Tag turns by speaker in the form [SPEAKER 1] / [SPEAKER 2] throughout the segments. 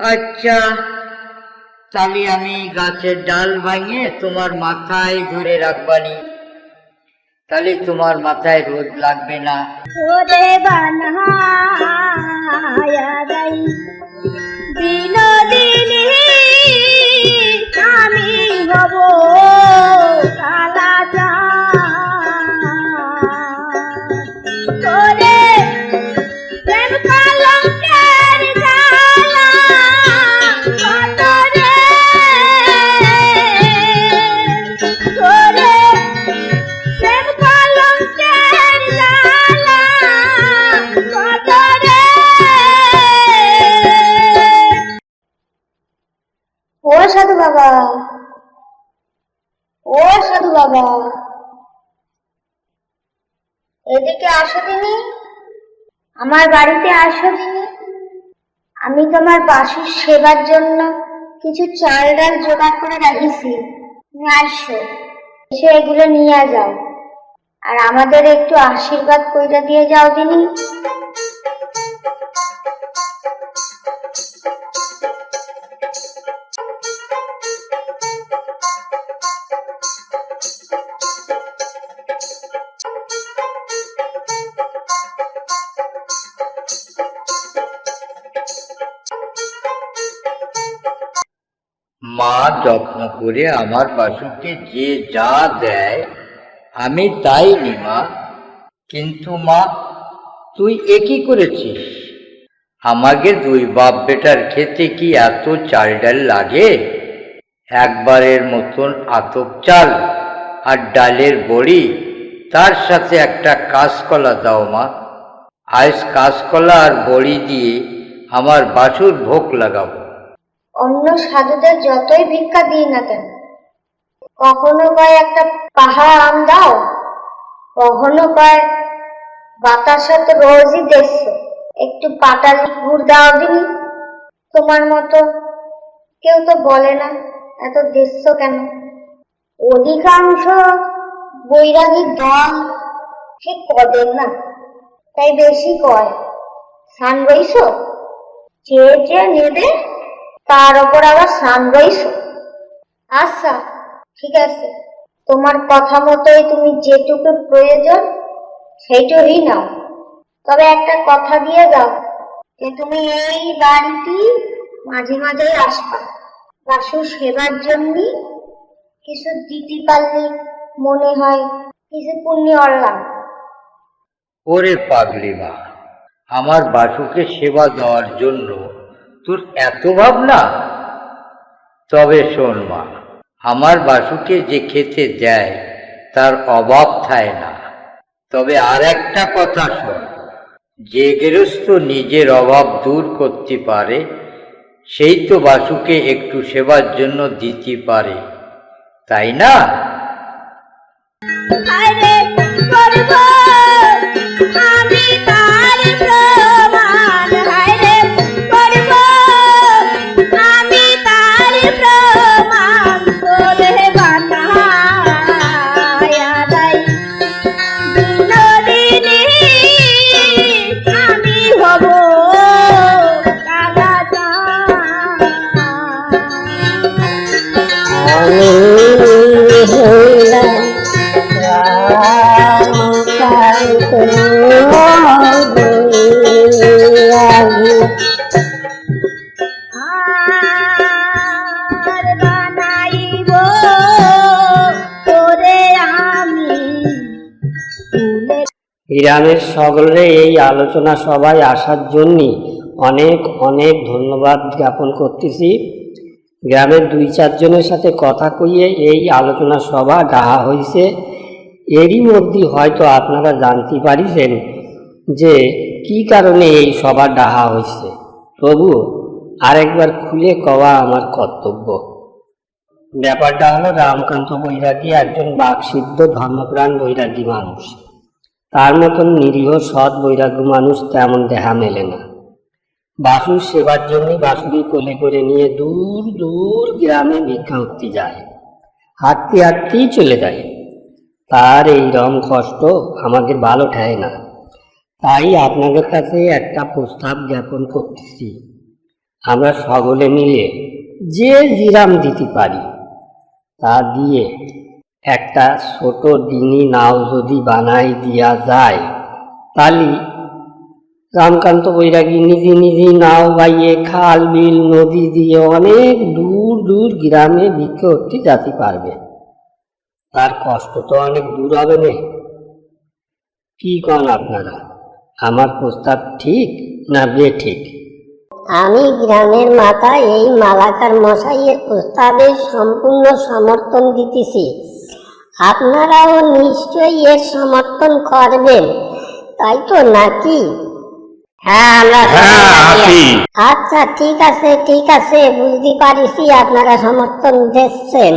[SPEAKER 1] আচ্ছা, তাহলে আমি গাছের ডাল ভাঙিয়ে তোমার মাথায় ধরে রাখবানি, তাহলে তোমার মাথায় রোদ লাগবে না।
[SPEAKER 2] ওরে বানায়া যাই বিনোদিনী, আমি হব কালা চাঁদ। ওরে প্রেম কলঙ্কের জ্বালা কত রে, ওরে প্রেম কলঙ্কের জ্বালা কত রে। ও সাধু বাবা, ও সাধু বাবা, এদিকে আসো দিনি, আমার বাড়িতে আসো দিনি। আমি তোমার বাসুর সেবার জন্য কিছু চাল ডাল জোগাড় করে রাখিছি, তুমি আসো, এসে এগুলো নিয়ে যাও, আর আমাদের একটু আশীর্বাদ কইরা দিয়ে যাও দিনি।
[SPEAKER 1] মা যত্ন করে আমার বাসুকে যে যা দেয় আমি তাই নি মা। কিন্তু মা, তুই একই করেছিস, আমাকে দুই বাপ বেটার খেতে কি এত চাল ডাল লাগে? একবারের মতন আতপ চাল আর ডালের বড়ি, তার সাথে একটা কাঁচকলা দাও মা। আজ কাঁচকলা আর বড়ি দিয়ে আমার বাছুর ভোগ লাগাবো।
[SPEAKER 2] অন্য সাধুদের যতই ভিক্ষা দিই না কেন, কখনো কয় একটা পাহাড় আম দাও, কখনো কয় বাতাসা তো রোজই দেখছো, একটু পাটালি গুড় দাও দিনি। তোমার মতো কেউ তো বলে না এত দেখছো কেন। অধিকাংশ বৈরাগীর দল ঠিক করেন না, তাই বেশি কয় সান রইছ, চেয়ে চেয়ে নেবে, তার ওপর আবার সান রইছ। আচ্ছা ঠিক আছে, তোমার কথা মতোই তুমি যেটুকু প্রয়োজন সেইটুকুই নাও, তবে একটা কথা দিয়ে দাও যে তুমি এই বাড়িটি মাঝে মাঝে আসবা, বাসুর সেবার জন্য কিছু দিতে পারলে মনে হয় কিছু পুণ্য অর্লাম।
[SPEAKER 1] ওরে পাগলি মা, আমার বাসুকে সেবা দেওয়ার জন্য তোর এত ভাবনা? তবে শোন মা, আমার বাসুকে যে খেতে দেয় তার অভাব থাকে না। তবে আর একটা কথা শোন, যে গৃহস্থ নিজের অভাব দূর করতে পারে সেই তো বাসুকে একটু সেবার জন্য দিতে পারে, তাই না?
[SPEAKER 2] আরে করব আমি তার প্রমাণ, আরে করব আমি তার প্রমাণ। তোরে বানায়া যাই বিনোদিনী, আমি হব কালা চাঁদ। আর বানাইব তোরে আমি ফুলের।
[SPEAKER 3] গ্রামের সকলে এই আলোচনা সভায় আসার জন্য অনেক অনেক ধন্যবাদ জ্ঞাপন করতেছি। গ্রামের 2-4 জনের সাথে কথা কইয়ে এই আলোচনা সভা ডাহা হয়েছে। এরই মধ্যে হয়তো আপনারা জানতে পারিছেন যে কি কারণে এই সভা ডাহা হয়েছে, তবু আরেকবার খুলে কওয়া আমার কর্তব্য। ব্যাপারটা হলো, রামকান্ত বৈরাগী একজন বাকসিদ্ধ ধর্মপ্রাণ বৈরাগী মানুষ। তার মতন নিরীহ সৎ বৈরাগ্য মানুষ তেমন দেখা মেলে না। বাসুর সেবার জন্য বাসুরি কোলে করে নিয়ে দূর দূর গ্রামে ভিক্ষা করতে যায়, হাঁটতে হাঁটতেই চলে যায়। তার এই রকম কষ্ট আমাদের ভালো ঠায় না, তাই আপনাদের কাছে একটা প্রস্তাব জ্ঞাপন করতেছি। আমরা সকলে মিলে যে জিরাম দিতে পারি তা দিয়ে একটা ছোট ডিঙি নাও যদি বানাই দেওয়া যায়, তাহলে রামকান্ত বৈরাগী নিজে নিজে নাও বাইয়ে খাল বিল নদী দিয়ে অনেক দূর দূর গ্রামে ভিক্ষে করতে যেতে পারবে। তার কষ্ট তো অনেক দূর হবে না। কি কন আপনারা? আমার প্রস্তাব ঠিক না বেঠিক?
[SPEAKER 2] আমি গ্রামের মাথা এই মালাকার মশাইয়ের প্রস্তাবে সম্পূর্ণ সমর্থন দিতেছি। আপনারাও নিশ্চয়ই এর সমর্থন করবেন, তাই তো নাকি? হ্যাঁ, আমরা আচ্ছা, ঠিক আছে, বুঝতে পারিছি আপনারা সমর্থন দিচ্ছেন।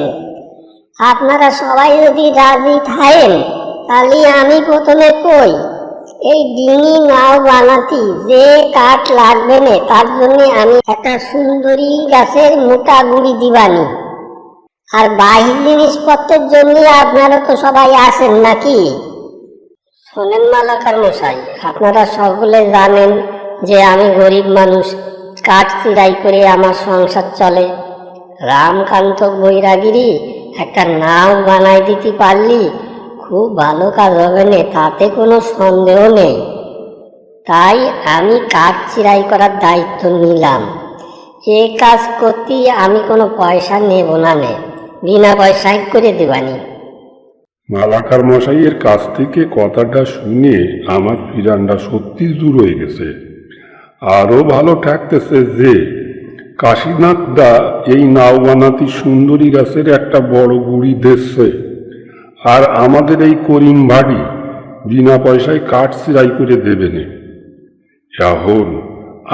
[SPEAKER 2] আপনারা সবাই যদি রাজি থাকেন, তাহলে আমি প্রথমে কই, এই ডিঙি নাও বানাতে যে কাঠ লাগবে না, তার জন্য আমি একটা সুন্দরী গাছের মোটা গুড়ি দিবানি। আর বাহির জিনিসপত্রের জন্য আপনারা তো সবাই আসেন নাকি? শোনেন মালাকার মশাই, আপনারা সকলে জানেন যে আমি গরিব মানুষ, কাঠ চিরাই করে আমার সংসার চলে। রামকান্ত বৈরাগীরই একটা নাও বানাই দিতে পারলি খুব ভালো কাজ হবে না, তাতে কোনো সন্দেহ নেই। তাই আমি কাঠ চিরাই করার দায়িত্ব নিলাম। এ কাজ করতে আমি কোনো পয়সা নেব না, বিনা পয়সায় করে দেবানি।
[SPEAKER 4] মালাকার মশাইয়ের কাছ থেকে কথাটা শুনে আমার ফিরানটা সত্যি দূর হয়ে গেছে। আরো ভালো ঠেকতেছে যে কাশীনাথ দা এই নাও বানাতি সুন্দরী গাছের একটা বড় গুড়ি দিচ্ছে, আর আমাদের এই করিম ভাড়ি বিনা পয়সায় কাঠ চিরাই করে দেবে না। এখন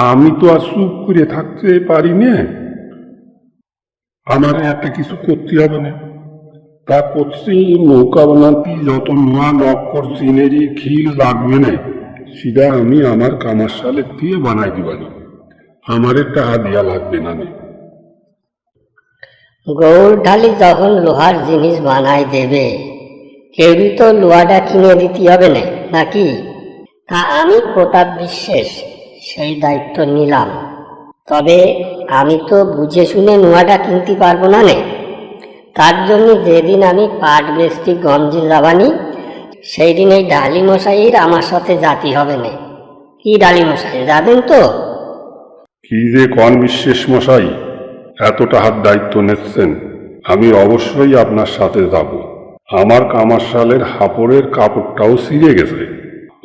[SPEAKER 4] আমি তো আর চুপ করে থাকতে পারি না, আমার একটা কিছু করতে হবে না। তা করছি, নৌকা বানাতে যত নোয়া নক্কর সিনেরি খিল লাগবে না, সেটা আমি আমার কামার সালের দিয়ে বানাই দিবানি। আমার টাকা দেওয়া লাগবে না।
[SPEAKER 3] গৌর ঢালি যখন লোহার জিনিস বানাই দেবে, কেউই তো লোহাটা কিনে দিতে হবে না নাকি? তা আমি প্রতাপ বিশ্বাস সেই দায়িত্ব নিলাম। তবে আমি তো বুঝে শুনে নোয়াটা কিনতে পারবো না। তার জন্য যেদিন আমি পাট বেচতে গঞ্জে যাবানি, সেই দিন এই ডালি মশাইয়ের আমার সাথে জাতি হবে না। কি ডালি মশাই, যাবেন তো?
[SPEAKER 4] কি যে কন বিশ্বাস মশাই, এতটা হাত দায়িত্ব নিচ্ছেন, আমি অবশ্যই আপনার সাথে যাব। আমার কামার সালের হাপড়ের কাপড়টাও ছিঁড়ে গেছে।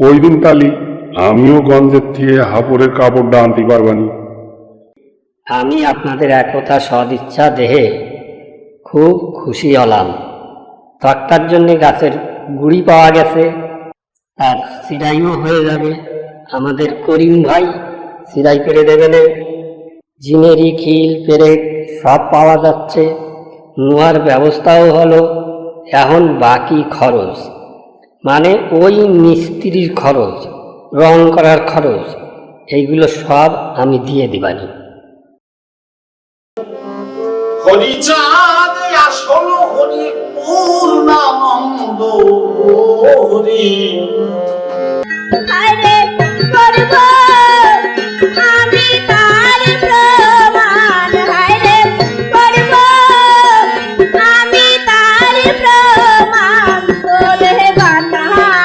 [SPEAKER 4] ওই দিন তালি আমিও গঞ্জের থেকে হাপড়ের কাপড়টা আনতে পারবানি।
[SPEAKER 3] আমি আপনাদের একথা সদিচ্ছা দেহে খুব খুশি হলাম। তক্তার জন্য গাছের গুড়ি পাওয়া গেছে, আর সিরাইও হয়ে যাবে। আমাদের করিম ভাই সিরাই করে দেবেন। জিনেরি খিল পেরেক সব পাওয়া যাচ্ছে, নোয়ার ব্যবস্থাও হলো। এখন বাকি খরচ, মানে ওই মিস্ত্রির খরচ, রং করার খরচ, এইগুলো সব আমি দিয়ে দিবানি।
[SPEAKER 5] হরিচাঁদ আসল হরি পূর্ণানন্দ হরি